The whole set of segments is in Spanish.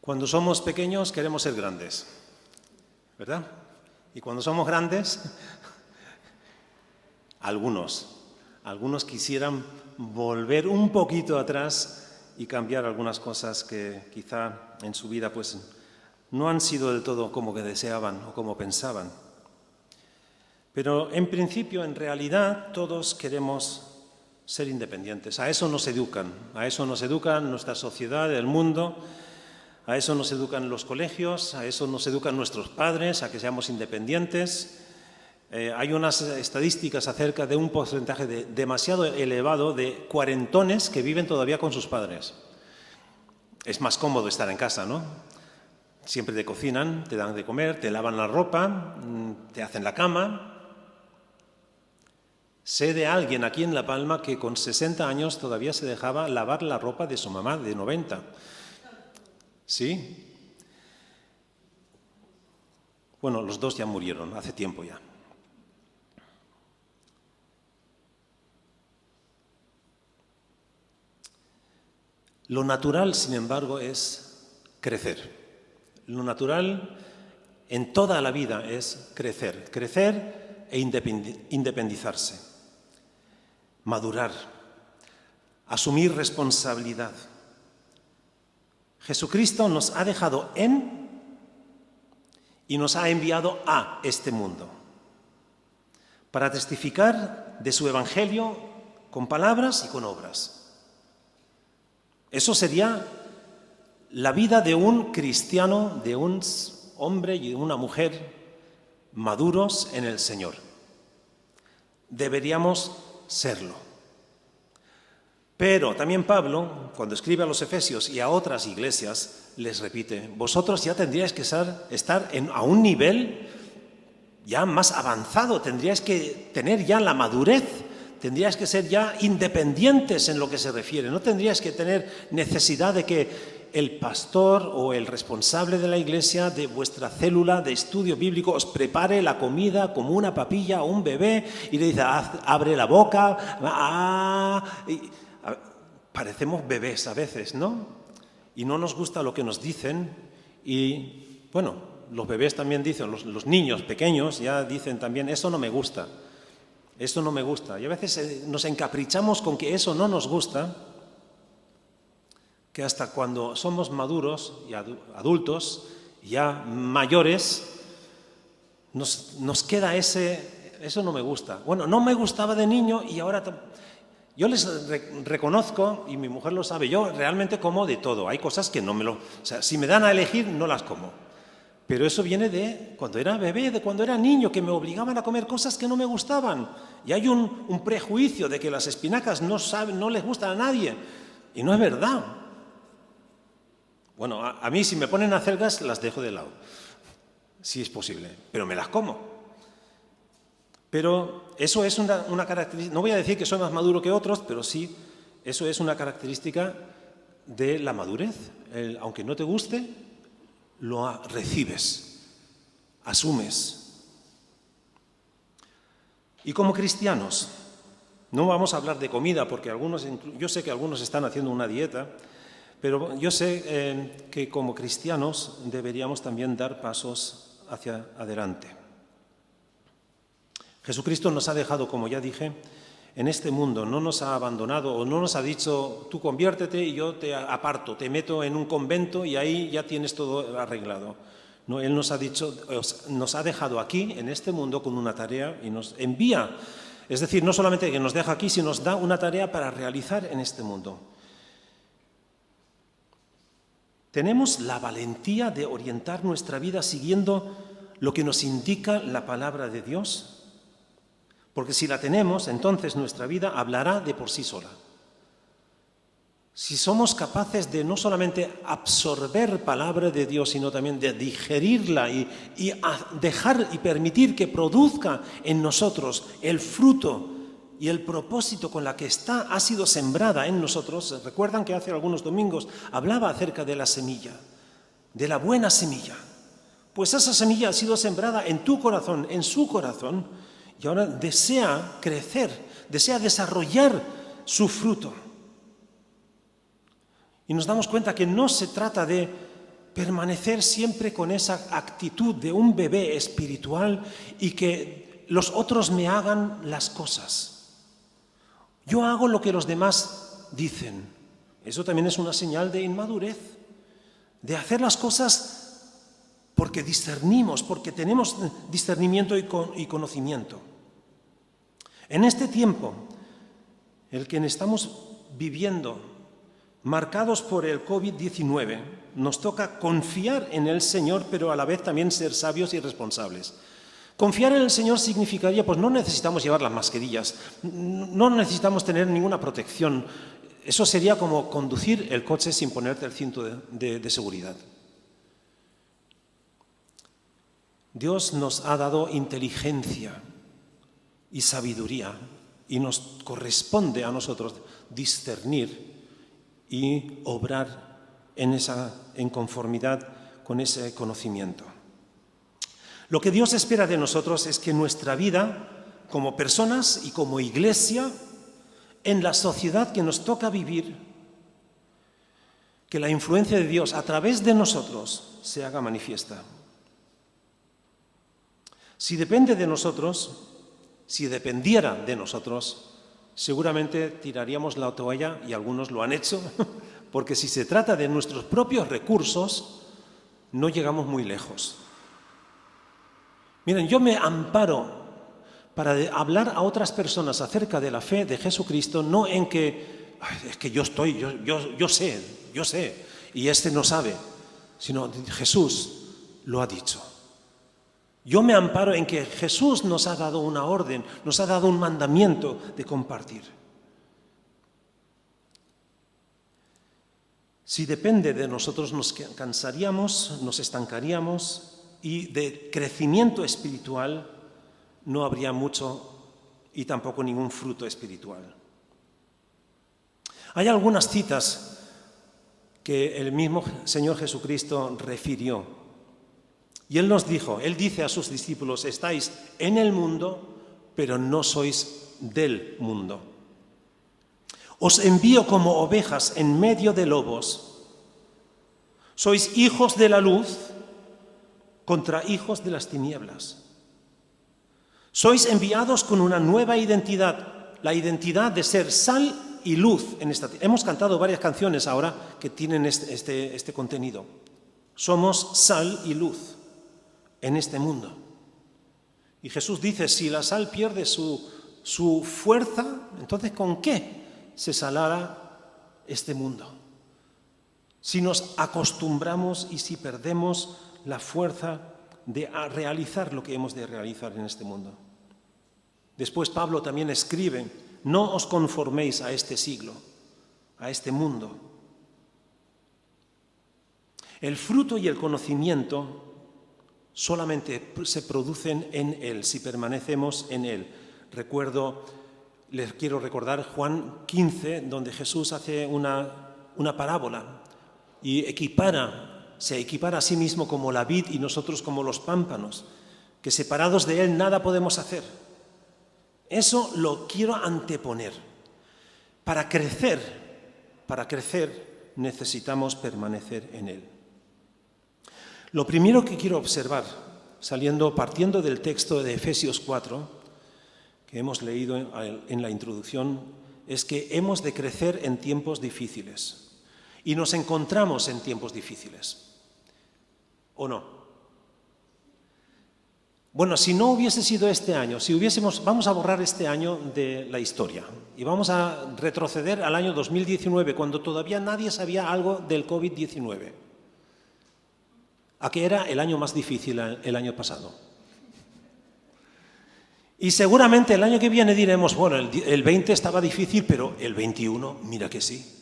Cuando somos pequeños queremos ser grandes, ¿verdad? Y cuando somos grandes, algunos quisieran volver un poquito atrás y cambiar algunas cosas que quizá en su vida pues no han sido del todo como que deseaban o como pensaban. Pero en principio, en realidad, todos queremos ser independientes. A eso nos educan nuestra sociedad, el mundo, a eso nos educan los colegios, a eso nos educan nuestros padres, a que seamos independientes. Hay unas estadísticas acerca de un porcentaje demasiado elevado de cuarentones que viven todavía con sus padres. Es más cómodo estar en casa, ¿no? Siempre te cocinan, te dan de comer, te lavan la ropa, te hacen la cama. Sé de alguien aquí en La Palma que con 60 años todavía se dejaba lavar la ropa de su mamá de 90. ¿Sí? Bueno, los dos ya murieron, hace tiempo ya. Lo natural, sin embargo, es crecer. Lo natural en toda la vida es crecer e independizarse, madurar, asumir responsabilidad. Jesucristo nos ha dejado en y nos ha enviado a este mundo para testificar de su evangelio con palabras y con obras. Eso sería la vida de un cristiano, de un hombre y de una mujer maduros en el Señor. Deberíamos serlo. Pero también Pablo, cuando escribe a los Efesios y a otras iglesias, les repite, vosotros ya tendríais que estar a un nivel ya más avanzado, tendríais que tener ya la madurez, tendríais que ser ya independientes en lo que se refiere, no tendríais que tener necesidad de que el pastor o el responsable de la iglesia, de vuestra célula de estudio bíblico, os prepare la comida como una papilla o un bebé y le dice, abre la boca, parecemos bebés a veces, ¿no? Y no nos gusta lo que nos dicen y, bueno, los bebés también dicen, los niños pequeños ya dicen también, eso no me gusta. Eso no me gusta. Y a veces nos encaprichamos con que eso no nos gusta, que hasta cuando somos maduros y adultos, ya mayores, nos queda eso no me gusta. Bueno, no me gustaba de niño y ahora yo les reconozco, y mi mujer lo sabe, yo realmente como de todo. Hay cosas que o sea, si me dan a elegir, no las como. Pero eso viene de cuando era bebé, de cuando era niño, que me obligaban a comer cosas que no me gustaban. Y hay un prejuicio de que las espinacas no les gustan a nadie. Y no es verdad. Bueno, a mí si me ponen acelgas las dejo de lado, si es posible, pero me las como. Pero eso es una característica, no voy a decir que soy más maduro que otros, pero sí, eso es una característica de la madurez. Aunque no te guste, lo recibes, asumes. Y como cristianos, no vamos a hablar de comida porque yo sé que algunos están haciendo una dieta, pero yo sé que como cristianos deberíamos también dar pasos hacia adelante. Jesucristo nos ha dejado, como ya dije, en este mundo, no nos ha abandonado o no nos ha dicho, tú conviértete y yo te aparto, te meto en un convento y ahí ya tienes todo arreglado. No, Él nos ha dicho, nos ha dejado aquí, en este mundo, con una tarea y nos envía. Es decir, no solamente que nos deja aquí, sino nos da una tarea para realizar en este mundo. Tenemos la valentía de orientar nuestra vida siguiendo lo que nos indica la palabra de Dios. Porque si la tenemos, entonces nuestra vida hablará de por sí sola. Si somos capaces de no solamente absorber palabra de Dios, sino también de digerirla y dejar y permitir que produzca en nosotros el fruto y el propósito con la que ha sido sembrada en nosotros. Recuerdan que hace algunos domingos hablaba acerca de la semilla, de la buena semilla. Pues esa semilla ha sido sembrada en tu corazón, en su corazón, y ahora desea crecer, desea desarrollar su fruto. Y nos damos cuenta que no se trata de permanecer siempre con esa actitud de un bebé espiritual y que los otros me hagan las cosas. Yo hago lo que los demás dicen. Eso también es una señal de inmadurez, de hacer las cosas porque discernimos, porque tenemos discernimiento y conocimiento. En este tiempo, el que estamos viviendo, marcados por el COVID-19, nos toca confiar en el Señor, pero a la vez también ser sabios y responsables. Confiar en el Señor significaría, pues no necesitamos llevar las mascarillas, no necesitamos tener ninguna protección. Eso sería como conducir el coche sin ponerte el cinto de seguridad. Dios nos ha dado inteligencia y sabiduría y nos corresponde a nosotros discernir y obrar en conformidad con ese conocimiento. Lo que Dios espera de nosotros es que nuestra vida, como personas y como iglesia, en la sociedad que nos toca vivir, que la influencia de Dios a través de nosotros se haga manifiesta. Si depende de nosotros, si dependiera de nosotros, seguramente tiraríamos la toalla, y algunos lo han hecho, porque si se trata de nuestros propios recursos, no llegamos muy lejos. Miren, yo me amparo para hablar a otras personas acerca de la fe de Jesucristo, no en que, es que yo sé, y este no sabe, sino Jesús lo ha dicho. Yo me amparo en que Jesús nos ha dado una orden, nos ha dado un mandamiento de compartir. Si depende de nosotros, nos cansaríamos, nos estancaríamos y de crecimiento espiritual no habría mucho y tampoco ningún fruto espiritual. Hay algunas citas que el mismo Señor Jesucristo refirió. Y Él dice a sus discípulos, estáis en el mundo, pero no sois del mundo. Os envío como ovejas en medio de lobos. Sois hijos de la luz contra hijos de las tinieblas. Sois enviados con una nueva identidad, la identidad de ser sal y luz en esta tierra. Hemos cantado varias canciones ahora que tienen este contenido. Somos sal y luz en este mundo. Y Jesús dice, si la sal pierde su fuerza, entonces ¿con qué se salará este mundo? Si nos acostumbramos y si perdemos la fuerza de realizar lo que hemos de realizar en este mundo. Después Pablo también escribe, no os conforméis a este siglo, a este mundo. El fruto y el conocimiento solamente se producen en Él, si permanecemos en Él. Les quiero recordar Juan 15, donde Jesús hace una parábola y se equipara a sí mismo como la vid y nosotros como los pámpanos, que separados de Él nada podemos hacer. Eso lo quiero anteponer. Para crecer necesitamos permanecer en Él. Lo primero que quiero observar, partiendo del texto de Efesios 4, que hemos leído en la introducción, es que hemos de crecer en tiempos difíciles. Y nos encontramos en tiempos difíciles. ¿O no? Bueno, si no hubiese sido este año, vamos a borrar este año de la historia y vamos a retroceder al año 2019, cuando todavía nadie sabía algo del COVID-19. ¿A qué era el año más difícil el año pasado? Y seguramente el año que viene diremos, bueno, el 20 estaba difícil, pero el 21, mira que sí.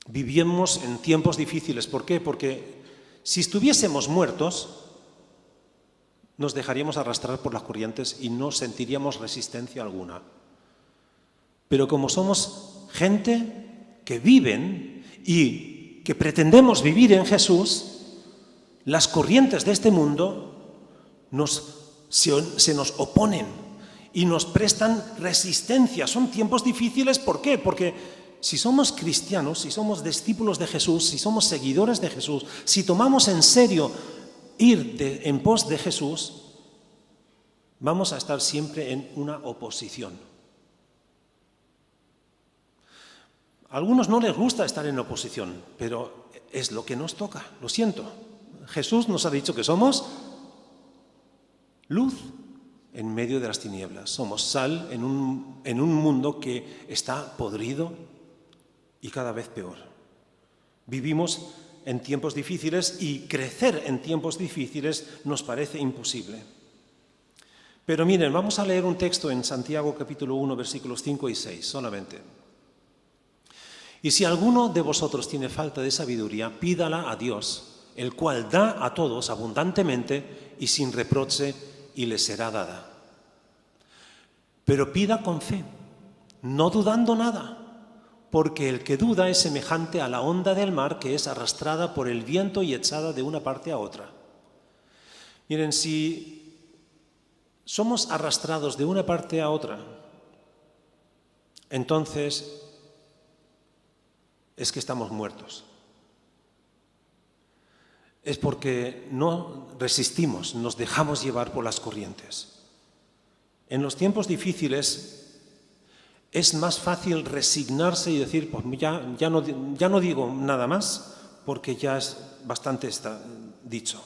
Vivimos en tiempos difíciles. ¿Por qué? Porque si estuviésemos muertos, nos dejaríamos arrastrar por las corrientes y no sentiríamos resistencia alguna. Pero como somos gente que viven y que pretendemos vivir en Jesús, las corrientes de este mundo se nos oponen y nos prestan resistencia. Son tiempos difíciles, ¿por qué? Porque si somos cristianos, si somos discípulos de Jesús, si somos seguidores de Jesús, si tomamos en serio ir en pos de Jesús, vamos a estar siempre en una oposición. A algunos no les gusta estar en oposición, pero es lo que nos toca, lo siento. Jesús nos ha dicho que somos luz en medio de las tinieblas, somos sal en un mundo que está podrido y cada vez peor. Vivimos en tiempos difíciles y crecer en tiempos difíciles nos parece imposible. Pero miren, vamos a leer un texto en Santiago capítulo 1, versículos 5 y 6 solamente. Y si alguno de vosotros tiene falta de sabiduría, pídala a Dios, el cual da a todos abundantemente y sin reproche, y le será dada. Pero pida con fe, no dudando nada, porque el que duda es semejante a la onda del mar que es arrastrada por el viento y echada de una parte a otra. Miren, si somos arrastrados de una parte a otra, entonces es que estamos muertos. Es porque no resistimos, nos dejamos llevar por las corrientes. En los tiempos difíciles es más fácil resignarse y decir, pues ya no digo nada más, porque ya es bastante dicho.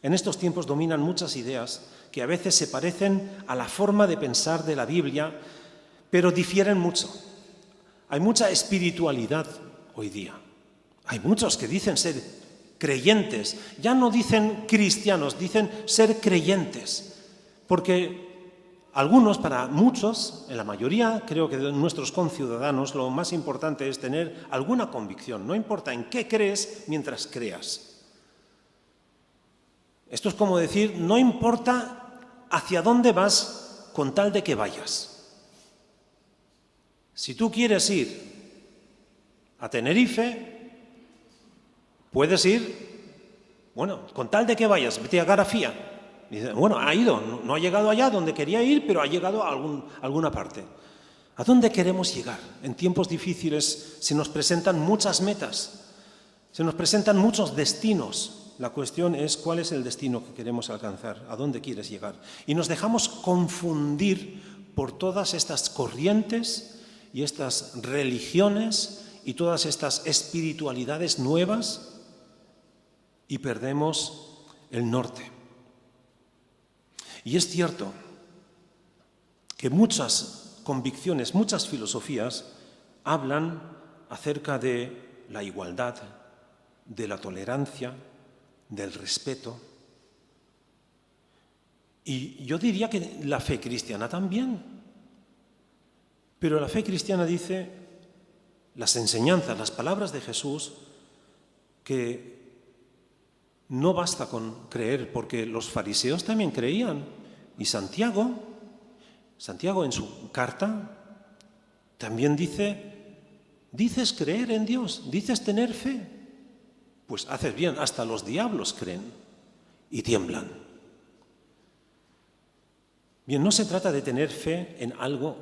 En estos tiempos dominan muchas ideas que a veces se parecen a la forma de pensar de la Biblia, pero difieren mucho. Hay mucha espiritualidad hoy día. Hay muchos que dicen ser creyentes, ya no dicen cristianos, dicen ser creyentes, porque algunos, para muchos, en la mayoría, creo que de nuestros conciudadanos, lo más importante es tener alguna convicción, no importa en qué crees mientras creas. Esto es como decir, no importa hacia dónde vas con tal de que vayas. Si tú quieres ir a Tenerife, puedes ir, bueno, con tal de que vayas, vete a Garafía. Dice, bueno, ha ido, no ha llegado allá donde quería ir, pero ha llegado a alguna parte. ¿A dónde queremos llegar? En tiempos difíciles se nos presentan muchas metas, se nos presentan muchos destinos. La cuestión es cuál es el destino que queremos alcanzar, a dónde quieres llegar. Y nos dejamos confundir por todas estas corrientes y estas religiones y todas estas espiritualidades nuevas y perdemos el norte. Y es cierto que muchas convicciones, muchas filosofías hablan acerca de la igualdad, de la tolerancia, del respeto. Y yo diría que la fe cristiana también. Pero la fe cristiana dice, las enseñanzas, las palabras de Jesús, que no basta con creer, porque los fariseos también creían. Y Santiago en su carta también dice, dices creer en Dios, dices tener fe. Pues haces bien, hasta los diablos creen y tiemblan. Bien, no se trata de tener fe en algo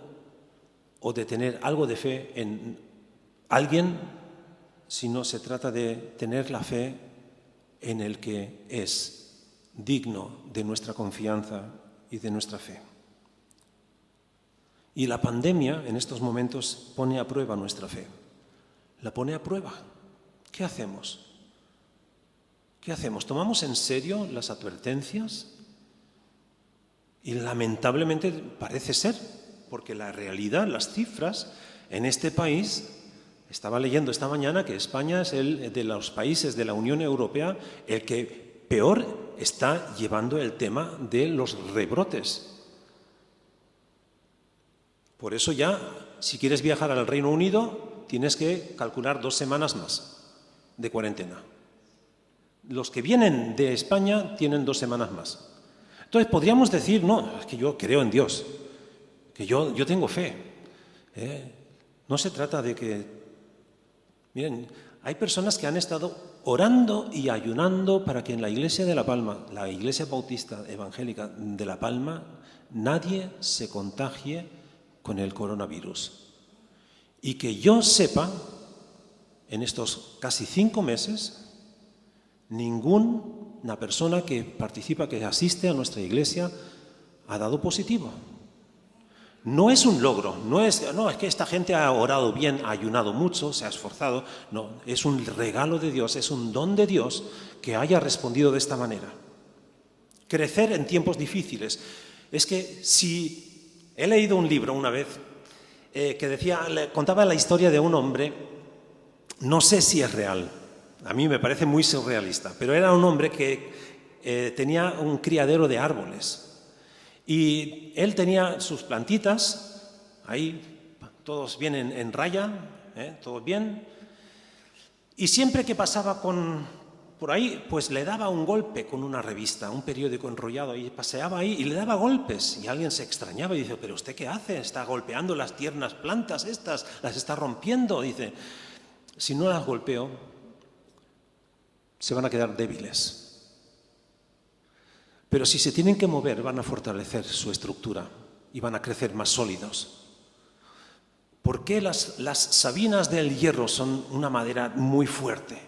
o de tener algo de fe en alguien, sino se trata de tener la fe en el que es digno de nuestra confianza y de nuestra fe. Y la pandemia en estos momentos pone a prueba nuestra fe. La pone a prueba. ¿Qué hacemos? ¿Qué hacemos? ¿Tomamos en serio las advertencias? Y lamentablemente parece ser, porque la realidad, las cifras en este país, estaba leyendo esta mañana que España es el de los países de la Unión Europea el que peor está llevando el tema de los rebrotes. Por eso ya, si quieres viajar al Reino Unido, tienes que calcular 2 semanas más de cuarentena. Los que vienen de España tienen 2 semanas más. Entonces podríamos decir, no, es que yo creo en Dios, que yo tengo fe. No se trata de que... Miren, hay personas que han estado orando y ayunando para que en la Iglesia de La Palma, la Iglesia Bautista Evangélica de La Palma, nadie se contagie con el coronavirus. Y que yo sepa, en estos casi 5 meses, ninguna persona que participa, que asiste a nuestra iglesia, ha dado positivo. No es un logro, no es que esta gente ha orado bien, ha ayunado mucho, se ha esforzado. No, es un regalo de Dios, es un don de Dios que haya respondido de esta manera. Crecer en tiempos difíciles. Es que si he leído un libro una vez que contaba la historia de un hombre, no sé si es real, a mí me parece muy surrealista, pero era un hombre que tenía un criadero de árboles. Y él tenía sus plantitas, ahí todos bien en raya, todo bien. Y siempre que pasaba por ahí, pues le daba un golpe con una revista, un periódico enrollado, y paseaba ahí y le daba golpes. Y alguien se extrañaba y dice, ¿pero usted qué hace? Está golpeando las tiernas plantas estas, las está rompiendo. Dice, si no las golpeo, se van a quedar débiles. Pero si se tienen que mover, van a fortalecer su estructura y van a crecer más sólidos. ¿Por qué las sabinas del hierro son una madera muy fuerte?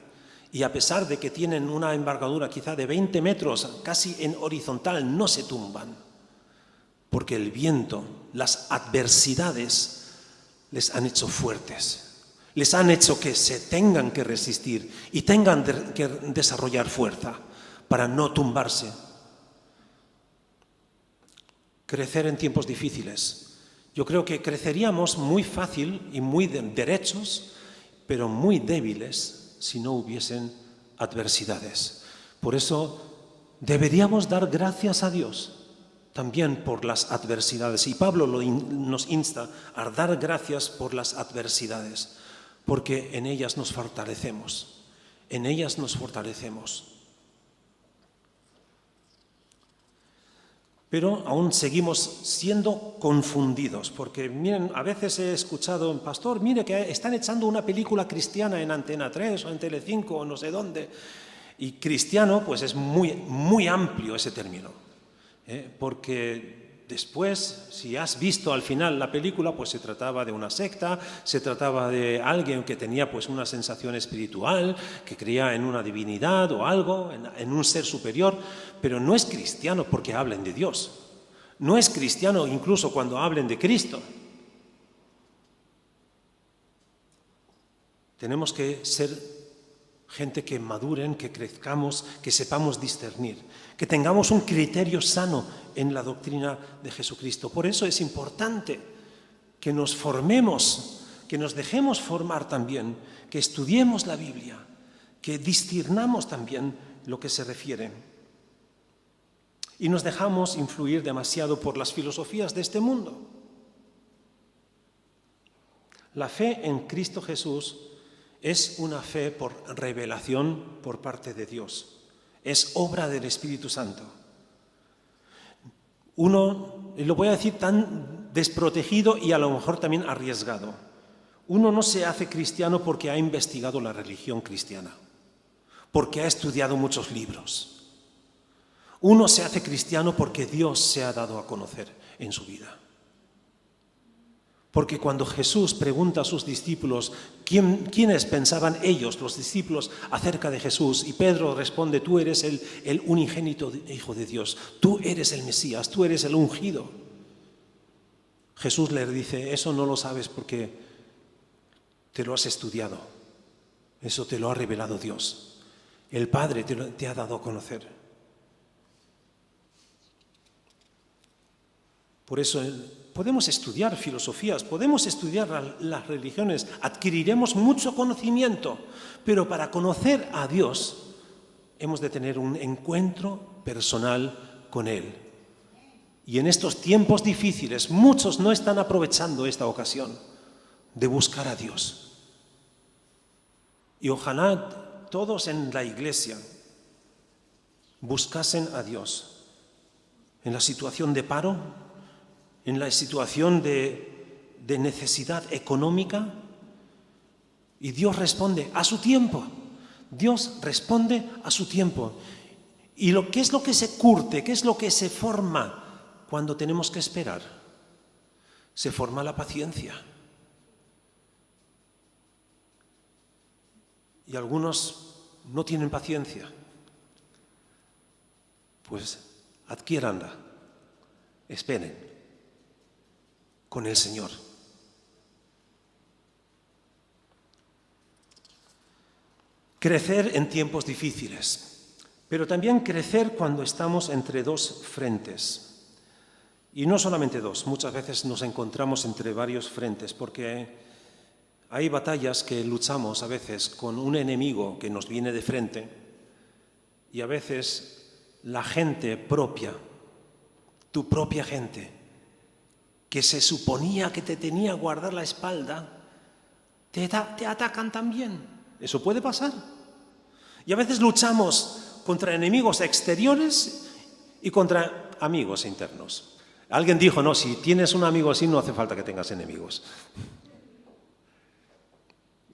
Y a pesar de que tienen una envergadura quizá de 20 metros, casi en horizontal, no se tumban. Porque el viento, las adversidades, les han hecho fuertes. Les han hecho que se tengan que resistir y tengan que desarrollar fuerza para no tumbarse. Crecer en tiempos difíciles. Yo creo que creceríamos muy fácil y muy derechos, pero muy débiles si no hubiesen adversidades. Por eso deberíamos dar gracias a Dios también por las adversidades. Y Pablo nos insta a dar gracias por las adversidades, porque en ellas nos fortalecemos. En ellas nos fortalecemos. Pero aún seguimos siendo confundidos, porque miren, a veces he escuchado, pastor, mire que están echando una película cristiana en Antena 3 o en Telecinco o no sé dónde. Y cristiano, pues es muy, muy amplio ese término, porque después, si has visto al final la película, pues se trataba de una secta, se trataba de alguien que tenía pues una sensación espiritual, que creía en una divinidad o algo, en un ser superior, pero no es cristiano porque hablen de Dios. No es cristiano incluso cuando hablen de Cristo. Tenemos que ser gente que maduren, que crezcamos, que sepamos discernir, que tengamos un criterio sano en la doctrina de Jesucristo. Por eso es importante que nos formemos, que nos dejemos formar también, que estudiemos la Biblia, que discernamos también lo que se refiere. Y nos dejamos influir demasiado por las filosofías de este mundo. La fe en Cristo Jesús es una fe por revelación por parte de Dios. Es obra del Espíritu Santo. Uno, y lo voy a decir tan desprotegido y a lo mejor también arriesgado, uno no se hace cristiano porque ha investigado la religión cristiana, porque ha estudiado muchos libros. Uno se hace cristiano porque Dios se ha dado a conocer en su vida. Porque cuando Jesús pregunta a sus discípulos quiénes pensaban ellos, los discípulos, acerca de Jesús, y Pedro responde, tú eres el unigénito Hijo de Dios, tú eres el Mesías, tú eres el ungido. Jesús le dice, eso no lo sabes porque te lo has estudiado, eso te lo ha revelado Dios. El Padre te ha dado a conocer. Por eso podemos estudiar filosofías, podemos estudiar las religiones, adquiriremos mucho conocimiento, pero para conocer a Dios hemos de tener un encuentro personal con Él. Y en estos tiempos difíciles, muchos no están aprovechando esta ocasión de buscar a Dios. Y ojalá todos en la iglesia buscasen a Dios. En la situación de paro, en la situación de necesidad económica, y Dios responde a su tiempo. Dios responde a su tiempo. ¿Y qué es lo que se curte? ¿Qué es lo que se forma cuando tenemos que esperar? Se forma la paciencia. y algunos no tienen paciencia. Pues adquiéranla, esperen con el Señor. Crecer en tiempos difíciles, pero también crecer cuando estamos entre dos frentes. Y no solamente dos, muchas veces nos encontramos entre varios frentes, porque hay batallas que luchamos a veces con un enemigo que nos viene de frente y a veces la gente propia, tu propia gente, que se suponía que te tenía que guardar la espalda, te atacan también. Eso puede pasar. Y a veces luchamos contra enemigos exteriores y contra amigos internos. Alguien dijo, no, si tienes un amigo así no hace falta que tengas enemigos.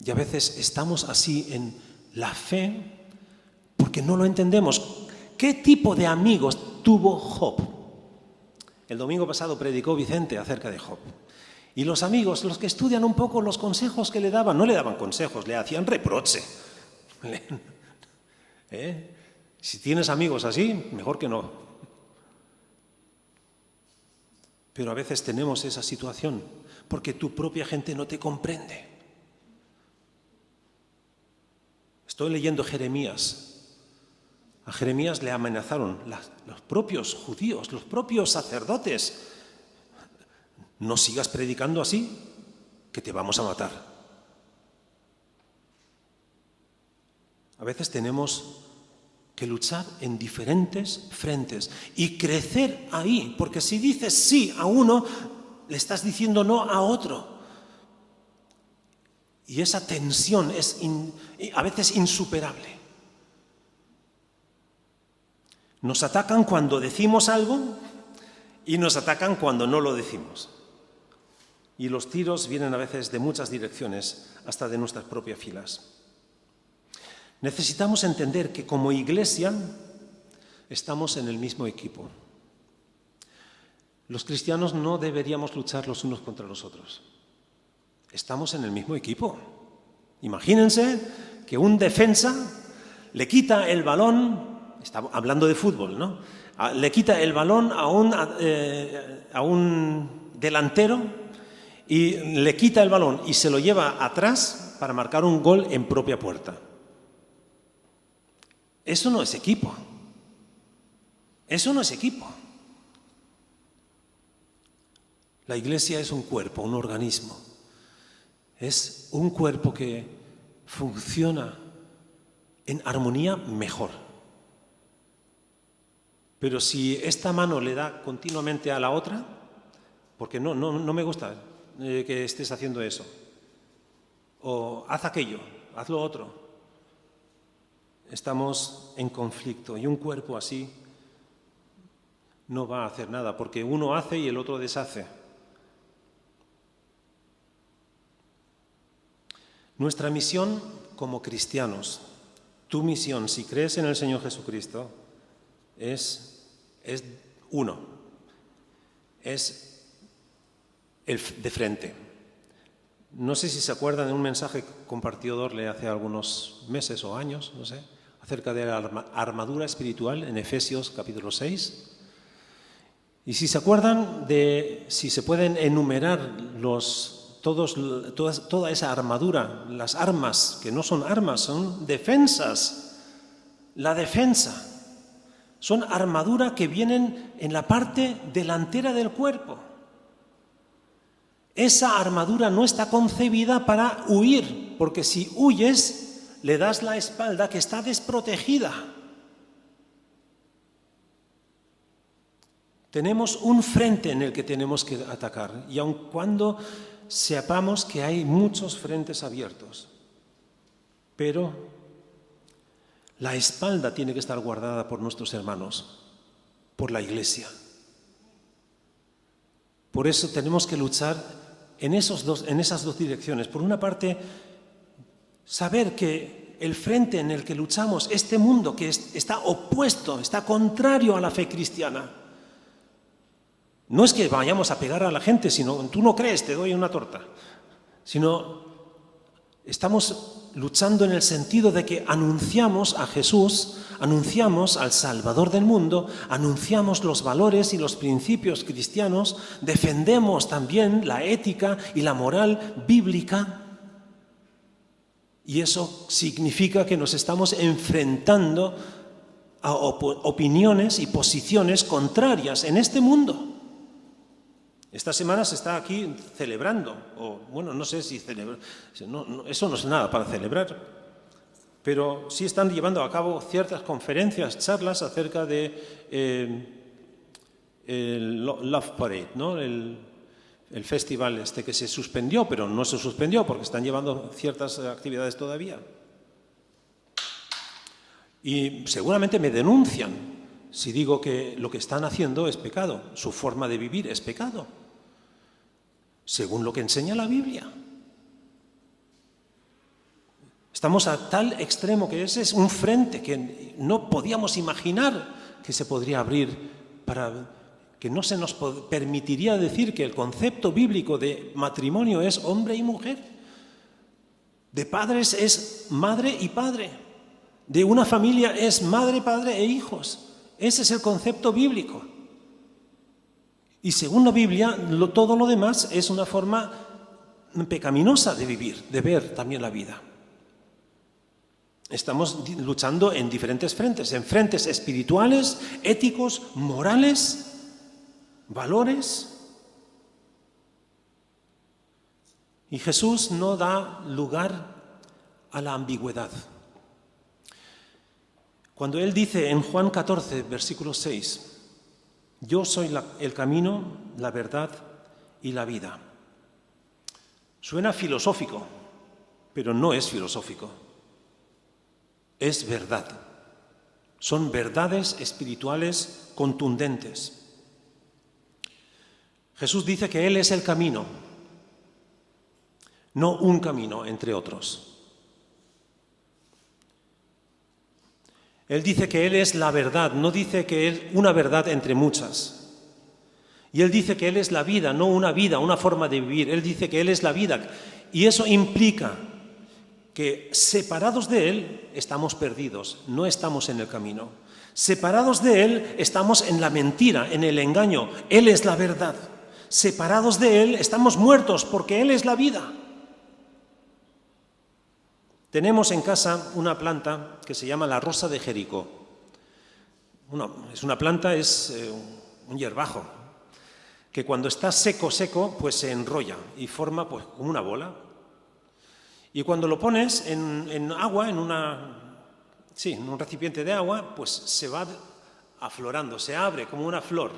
Y a veces estamos así en la fe porque no lo entendemos. ¿Qué tipo de amigos tuvo Job? El domingo pasado predicó Vicente acerca de Job. Y los amigos, los que estudian un poco los consejos que le daban, no le daban consejos, le hacían reproche. Si tienes amigos así, mejor que no. Pero a veces tenemos esa situación porque tu propia gente no te comprende. Estoy leyendo Jeremías. A Jeremías le amenazaron los propios judíos, los propios sacerdotes. No sigas predicando así, que te vamos a matar. A veces tenemos que luchar en diferentes frentes y crecer ahí, porque si dices sí a uno, le estás diciendo no a otro. Y esa tensión es a veces insuperable. Nos atacan cuando decimos algo y nos atacan cuando no lo decimos. Y los tiros vienen a veces de muchas direcciones, hasta de nuestras propias filas. Necesitamos entender que como iglesia estamos en el mismo equipo. Los cristianos no deberíamos luchar los unos contra los otros. Estamos en el mismo equipo. Imagínense que un defensa le quita el balón, estamos hablando de fútbol, ¿no? Le quita el balón a un delantero y le quita el balón y se lo lleva atrás para marcar un gol en propia puerta. Eso no es equipo. Eso no es equipo. La iglesia es un cuerpo, un organismo. Es un cuerpo que funciona en armonía mejor. Pero si esta mano le da continuamente a la otra, porque no me gusta que estés haciendo eso, o haz aquello, haz lo otro, estamos en conflicto y un cuerpo así no va a hacer nada, porque uno hace y el otro deshace. Nuestra misión como cristianos, tu misión, si crees en el Señor Jesucristo, es uno, es el de frente. No sé si se acuerdan de un mensaje que compartió Dorle hace algunos meses o años, no sé, acerca de la armadura espiritual en Efesios capítulo 6. Y si se acuerdan de, si se pueden enumerar toda esa armadura, las armas, que no son armas, son defensas. La defensa. Son armadura que vienen en la parte delantera del cuerpo. Esa armadura no está concebida para huir, porque si huyes, le das la espalda que está desprotegida. Tenemos un frente en el que tenemos que atacar, y aun cuando sepamos que hay muchos frentes abiertos, pero la espalda tiene que estar guardada por nuestros hermanos, por la iglesia. Por eso tenemos que luchar en esas dos direcciones. Por una parte, saber que el frente en el que luchamos, este mundo que está opuesto, está contrario a la fe cristiana, no es que vayamos a pegar a la gente, sino tú no crees, te doy una torta, sino estamos luchando en el sentido de que anunciamos a Jesús, anunciamos al Salvador del mundo, anunciamos los valores y los principios cristianos, defendemos también la ética y la moral bíblica. Y eso significa que nos estamos enfrentando a opiniones y posiciones contrarias en este mundo. Esta semana se está aquí celebrando, o bueno, no sé si celebrar, eso no es nada para celebrar, pero sí están llevando a cabo ciertas conferencias, charlas acerca de el Love Parade, ¿no? El festival este que se suspendió, pero no se suspendió porque están llevando ciertas actividades todavía. Y seguramente me denuncian si digo que lo que están haciendo es pecado, su forma de vivir es pecado, según lo que enseña la Biblia. Estamos a tal extremo que ese es un frente que no podíamos imaginar que se podría abrir para que no se nos permitiría decir que el concepto bíblico de matrimonio es hombre y mujer, de padres es madre y padre, de una familia es madre, padre e hijos. Ese es el concepto bíblico. Y según la Biblia, todo lo demás es una forma pecaminosa de vivir, de ver también la vida. Estamos luchando en diferentes frentes, en frentes espirituales, éticos, morales, valores. Y Jesús no da lugar a la ambigüedad. Cuando Él dice en Juan 14, versículo 6, yo soy el camino, la verdad y la vida. Suena filosófico, pero no es filosófico. Es verdad. Son verdades espirituales contundentes. Jesús dice que Él es el camino, no un camino entre otros. Él dice que Él es la verdad, no dice que es una verdad entre muchas. Y Él dice que Él es la vida, no una vida, una forma de vivir. Él dice que Él es la vida. Y eso implica que separados de Él estamos perdidos, no estamos en el camino. Separados de Él estamos en la mentira, en el engaño. Él es la verdad. Separados de Él estamos muertos porque Él es la vida. Tenemos en casa una planta que se llama la rosa de Jericó. Es una planta, es un hierbajo, que cuando está seco, pues se enrolla y forma pues como una bola. Y cuando lo pones en agua, en un recipiente de agua, pues se va aflorando, se abre como una flor.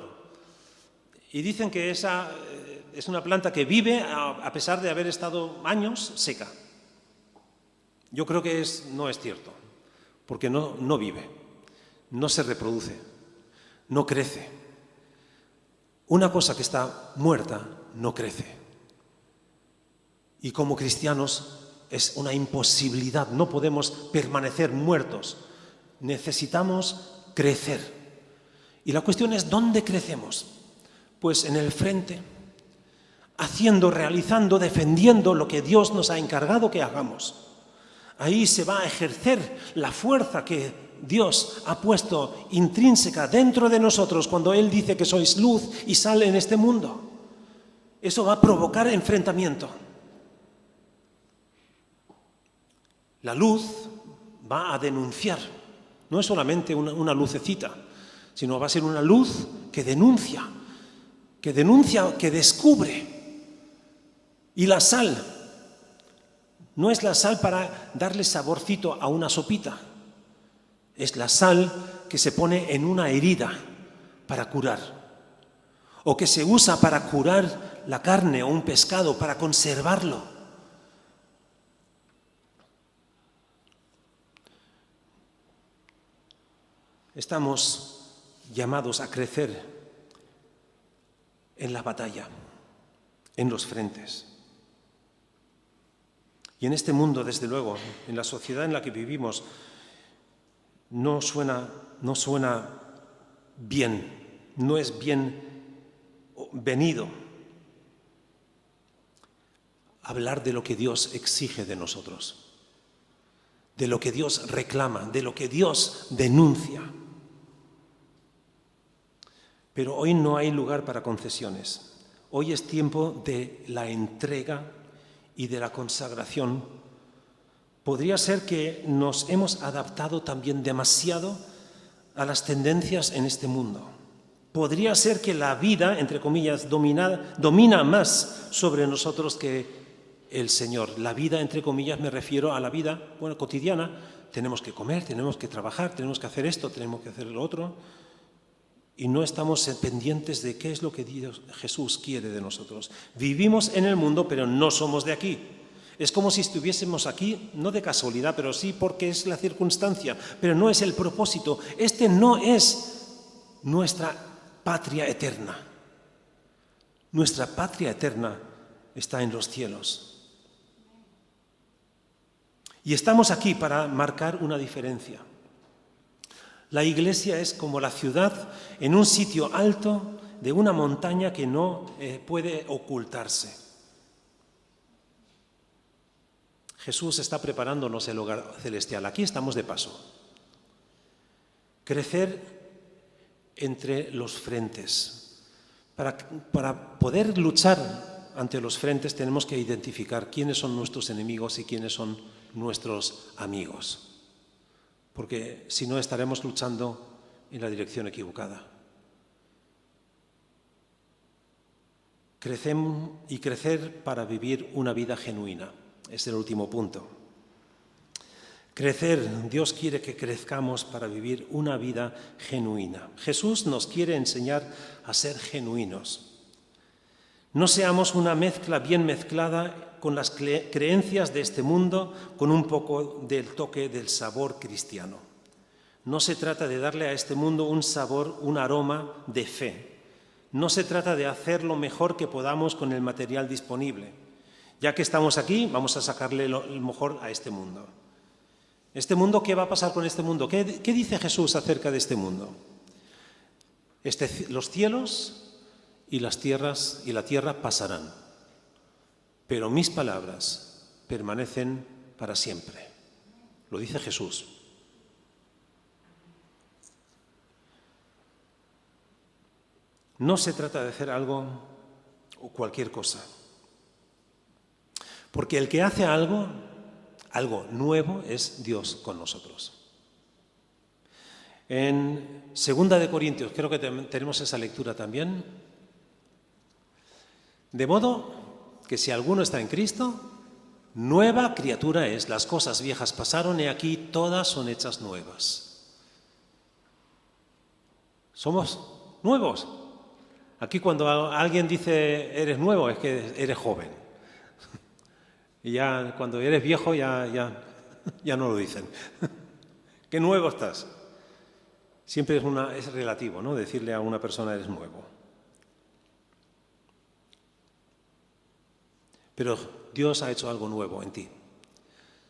Y dicen que esa es una planta que vive a pesar de haber estado años seca. Yo creo que no es cierto, porque no vive, no se reproduce, no crece. Una cosa que está muerta no crece. Y como cristianos es una imposibilidad, no podemos permanecer muertos, necesitamos crecer. Y la cuestión es, ¿dónde crecemos? Pues en el frente, haciendo, realizando, defendiendo lo que Dios nos ha encargado que hagamos. Ahí se va a ejercer la fuerza que Dios ha puesto intrínseca dentro de nosotros cuando Él dice que sois luz y sal en este mundo. Eso va a provocar enfrentamiento. La luz va a denunciar. No es solamente una lucecita, sino va a ser una luz que denuncia, que descubre. Y la sal no es la sal para darle saborcito a una sopita. Es la sal que se pone en una herida para curar. O que se usa para curar la carne o un pescado, para conservarlo. Estamos llamados a crecer en la batalla, en los frentes. Y en este mundo, desde luego, en la sociedad en la que vivimos, no suena bien, no es bienvenido hablar de lo que Dios exige de nosotros. de lo que Dios reclama, de lo que Dios denuncia. Pero hoy no hay lugar para concesiones. Hoy es tiempo de la entrega y de la consagración. Podría ser que nos hemos adaptado también demasiado a las tendencias en este mundo. Podría ser que la vida, entre comillas, domina más sobre nosotros que el Señor. La vida, entre comillas, me refiero a la vida cotidiana. Tenemos que comer, tenemos que trabajar, tenemos que hacer esto, tenemos que hacer lo otro. Y no estamos pendientes de qué es lo que Jesús quiere de nosotros. Vivimos en el mundo, pero no somos de aquí. Es como si estuviésemos aquí, no de casualidad, pero sí porque es la circunstancia, pero no es el propósito. Este no es nuestra patria eterna. Nuestra patria eterna está en los cielos. Y estamos aquí para marcar una diferencia. La iglesia es como la ciudad en un sitio alto de una montaña que no puede ocultarse. Jesús está preparándonos el hogar celestial. Aquí estamos de paso. Crecer entre los frentes. Para poder luchar ante los frentes tenemos que identificar quiénes son nuestros enemigos y quiénes son nuestros amigos. Porque si no estaremos luchando en la dirección equivocada. Crecer para vivir una vida genuina. Es el último punto. Crecer, Dios quiere que crezcamos para vivir una vida genuina. Jesús nos quiere enseñar a ser genuinos. No seamos una mezcla bien mezclada con las creencias de este mundo, con un poco del toque del sabor cristiano. No se trata de darle a este mundo un sabor, un aroma de fe. No se trata de hacer lo mejor que podamos con el material disponible. Ya que estamos aquí, vamos a sacarle lo mejor a este mundo. ¿Este mundo qué va a pasar con este mundo? ¿Qué dice Jesús acerca de este mundo? Los cielos y las tierras y la tierra pasarán, pero mis palabras permanecen para siempre. Lo dice Jesús. No se trata de hacer algo o cualquier cosa. Porque el que hace algo nuevo, es Dios con nosotros. En 2 de Corintios, creo que tenemos esa lectura también. De modo que si alguno está en Cristo, nueva criatura es. Las cosas viejas pasaron y aquí todas son hechas nuevas. Somos nuevos. Aquí cuando alguien dice eres nuevo, es que eres joven. Y ya cuando eres viejo ya no lo dicen. ¡Qué nuevo estás! Siempre es relativo, ¿no? Decirle a una persona eres nuevo. Pero Dios ha hecho algo nuevo en ti.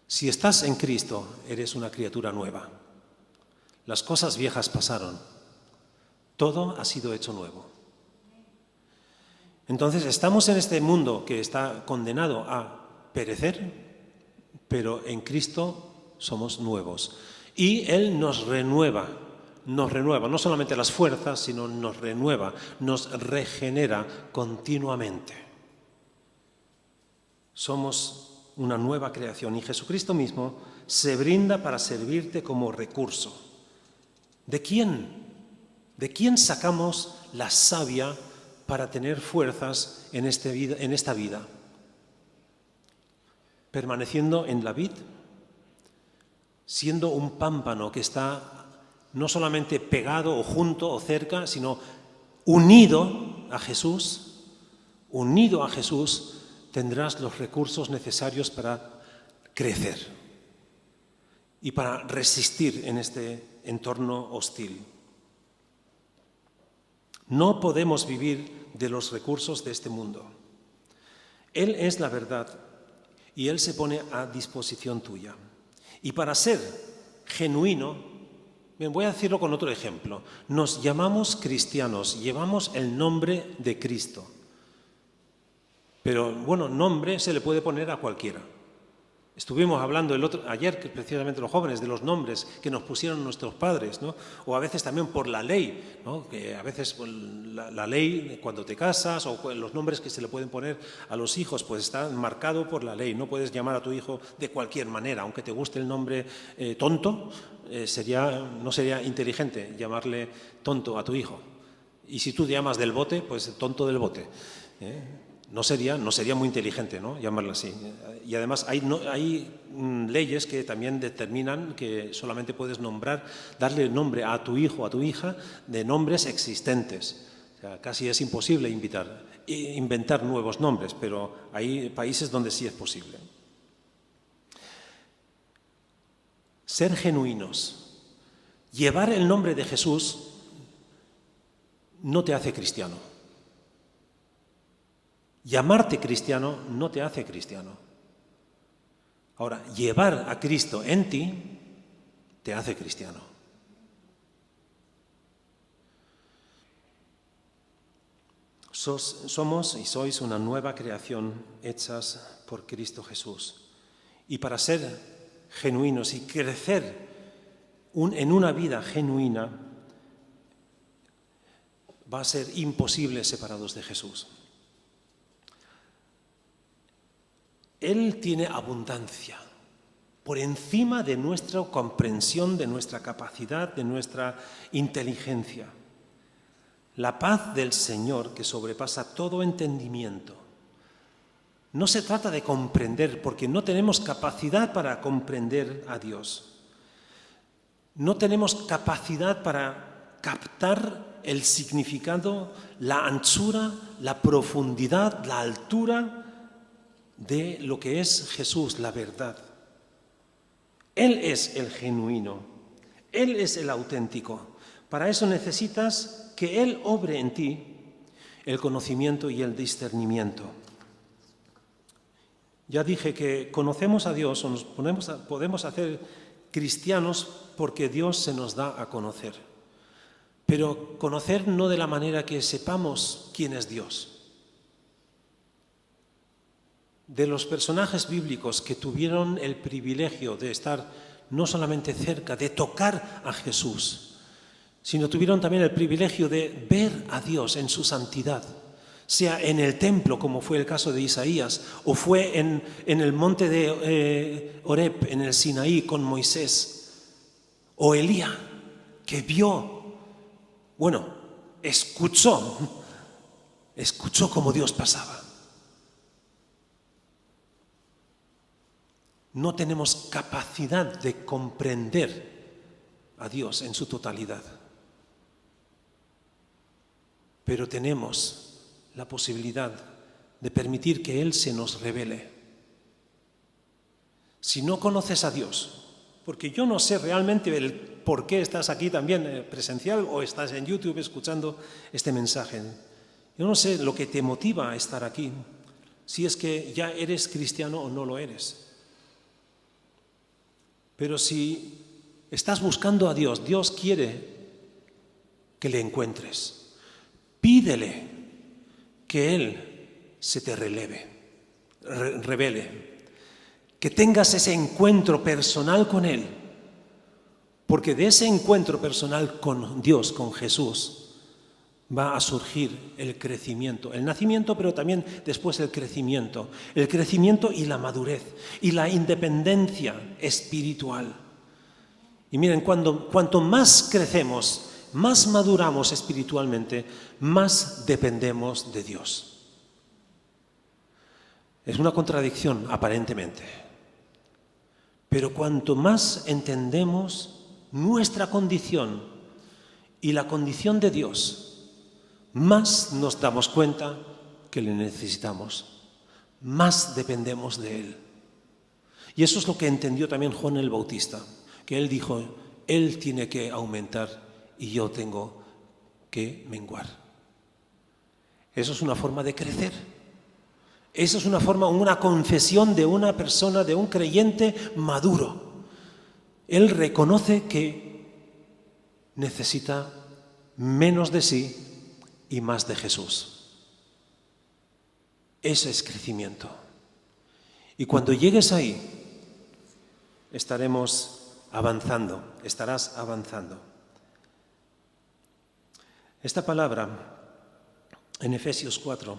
Si estás en Cristo, eres una criatura nueva. Las cosas viejas pasaron. Todo ha sido hecho nuevo. Entonces estamos en este mundo que está condenado a perecer, pero en Cristo somos nuevos. Y Él nos renueva, no solamente las fuerzas, sino nos renueva, nos regenera continuamente. Somos una nueva creación y Jesucristo mismo se brinda para servirte como recurso. ¿De quién? ¿De quién sacamos la savia para tener fuerzas en esta vida? Permaneciendo en la vid, siendo un pámpano que está no solamente pegado o junto o cerca, sino unido a Jesús, tendrás los recursos necesarios para crecer y para resistir en este entorno hostil. No podemos vivir de los recursos de este mundo. Él es la verdad y Él se pone a disposición tuya. Y para ser genuino, voy a decirlo con otro ejemplo, nos llamamos cristianos, llevamos el nombre de Cristo. Pero bueno, nombre se le puede poner a cualquiera. Estuvimos hablando ayer, que precisamente los jóvenes, de los nombres que nos pusieron nuestros padres, ¿no? O a veces también por la ley, ¿no? Que a veces pues, la ley, cuando te casas, o los nombres que se le pueden poner a los hijos, pues está marcado por la ley. No puedes llamar a tu hijo de cualquier manera, aunque te guste el nombre tonto, no sería inteligente llamarle tonto a tu hijo. Y si tú llamas del bote, pues tonto del bote, ¿eh? No sería muy inteligente, ¿no? Llamarlo así. Y además hay leyes que también determinan que solamente puedes darle nombre a tu hijo o a tu hija de nombres existentes. O sea, casi es imposible inventar nuevos nombres, pero hay países donde sí es posible. Ser genuinos. Llevar el nombre de Jesús no te hace cristiano. Llamarte cristiano no te hace cristiano. Ahora, llevar a Cristo en ti te hace cristiano. Somos y sois una nueva creación hechas por Cristo Jesús. Y para ser genuinos y crecer en una vida genuina, va a ser imposible separados de Jesús. Él tiene abundancia, por encima de nuestra comprensión, de nuestra capacidad, de nuestra inteligencia. La paz del Señor que sobrepasa todo entendimiento. No se trata de comprender, porque no tenemos capacidad para comprender a Dios. No tenemos capacidad para captar el significado, la anchura, la profundidad, la altura de lo que es Jesús, la verdad. Él es el genuino, Él es el auténtico. Para eso necesitas que Él obre en ti el conocimiento y el discernimiento. Ya dije que conocemos a Dios o podemos hacer cristianos porque Dios se nos da a conocer. Pero conocer no de la manera que sepamos quién es Dios. De los personajes bíblicos que tuvieron el privilegio de estar no solamente cerca, de tocar a Jesús, sino tuvieron también el privilegio de ver a Dios en su santidad, sea en el templo, como fue el caso de Isaías, o fue en el monte de Horeb, en el Sinaí, con Moisés, o Elías, que escuchó cómo Dios pasaba. No tenemos capacidad de comprender a Dios en su totalidad, pero tenemos la posibilidad de permitir que Él se nos revele. Si no conoces a Dios, porque yo no sé realmente el por qué estás aquí también presencial o estás en YouTube escuchando este mensaje. Yo no sé lo que te motiva a estar aquí, si es que ya eres cristiano o no lo eres. Pero si estás buscando a Dios, Dios quiere que le encuentres. Pídele que Él se te revele, que tengas ese encuentro personal con Él, porque de ese encuentro personal con Dios, con Jesús, va a surgir el crecimiento, el nacimiento, pero también después el crecimiento y la madurez y la independencia espiritual. Y miren, cuanto más crecemos, más maduramos espiritualmente, más dependemos de Dios. Es una contradicción, aparentemente. Pero cuanto más entendemos nuestra condición y la condición de Dios, más nos damos cuenta que le necesitamos, más dependemos de Él. Y eso es lo que entendió también Juan el Bautista, que él dijo, Él tiene que aumentar y yo tengo que menguar. Eso es una forma de crecer. Eso es una confesión de una persona, de un creyente maduro. Él reconoce que necesita menos de sí y más de Jesús. Ese es crecimiento. Y cuando llegues ahí, estaremos avanzando, estarás avanzando. Esta palabra en Efesios 4,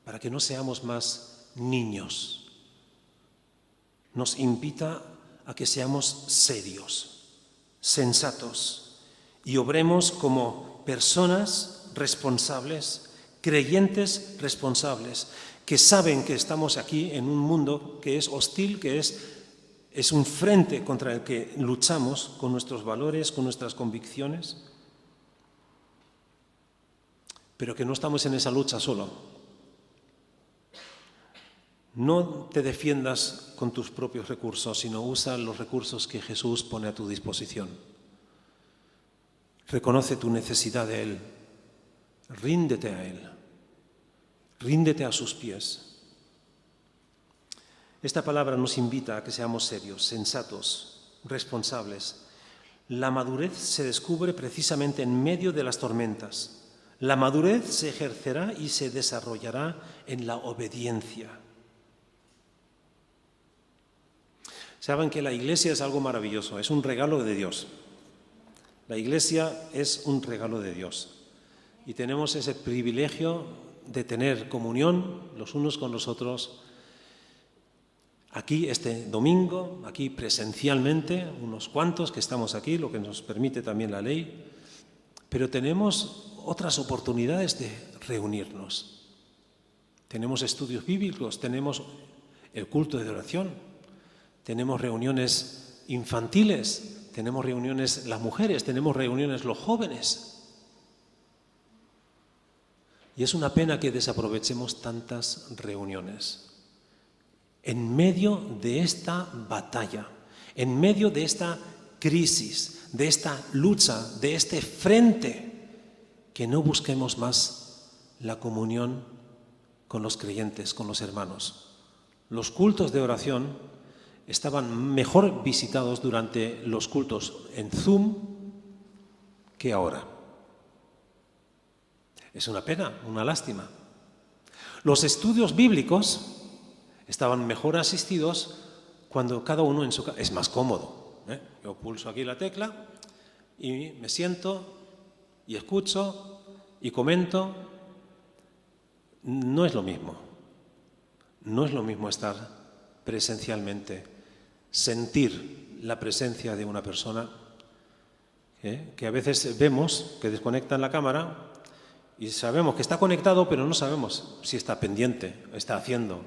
para que no seamos más niños, nos invita a que seamos serios, sensatos y obremos como personas responsables, creyentes responsables, que saben que estamos aquí en un mundo que es hostil, que es un frente contra el que luchamos con nuestros valores, con nuestras convicciones, pero que no estamos en esa lucha solo. No te defiendas con tus propios recursos, sino usa los recursos que Jesús pone a tu disposición. Reconoce tu necesidad de Él. Ríndete a Él. Ríndete a sus pies. Esta palabra nos invita a que seamos serios, sensatos, responsables. La madurez se descubre precisamente en medio de las tormentas. La madurez se ejercerá y se desarrollará en la obediencia. Saben que la Iglesia es algo maravilloso, es un regalo de Dios. La Iglesia es un regalo de Dios. Y tenemos ese privilegio de tener comunión los unos con los otros. Aquí este domingo, aquí presencialmente, unos cuantos que estamos aquí, lo que nos permite también la ley, pero tenemos otras oportunidades de reunirnos. Tenemos estudios bíblicos, tenemos el culto de oración, tenemos reuniones infantiles, tenemos reuniones las mujeres, tenemos reuniones los jóvenes. Y es una pena que desaprovechemos tantas reuniones. En medio de esta batalla, en medio de esta crisis, de esta lucha, de este frente, que no busquemos más la comunión con los creyentes, con los hermanos. Los cultos de oración estaban mejor visitados durante los cultos en Zoom que ahora. Es una pena, una lástima. Los estudios bíblicos estaban mejor asistidos cuando cada uno en su casa. Es más cómodo. Yo pulso aquí la tecla y me siento y escucho y comento. No es lo mismo. No es lo mismo estar presencialmente, sentir la presencia de una persona, que a veces vemos que desconectan la cámara y sabemos que está conectado, pero no sabemos si está pendiente, está haciendo.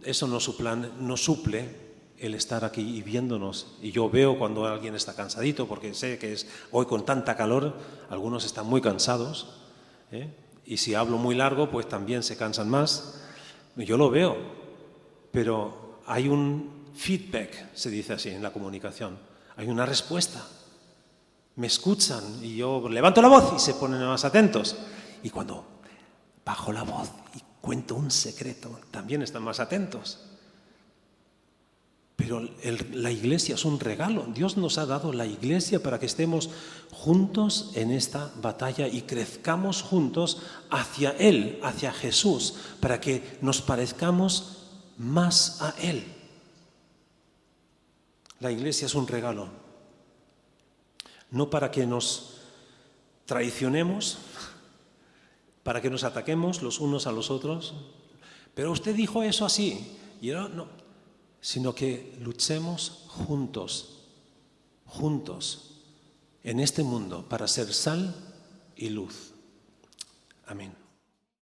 Eso no suple el estar aquí y viéndonos. Y yo veo cuando alguien está cansadito, porque sé que hoy con tanta calor, algunos están muy cansados, y si hablo muy largo, pues también se cansan más. Yo lo veo, pero hay un feedback, se dice así en la comunicación. Hay una respuesta. Me escuchan y yo levanto la voz y se ponen más atentos. Y cuando bajo la voz y cuento un secreto, también están más atentos. Pero la Iglesia es un regalo. Dios nos ha dado la Iglesia para que estemos juntos en esta batalla y crezcamos juntos hacia Él, hacia Jesús, para que nos parezcamos más a Él. La Iglesia es un regalo. No para que nos traicionemos, para que nos ataquemos los unos a los otros. Pero usted dijo eso así, y yo no. Sino que luchemos juntos en este mundo para ser sal y luz. Amén.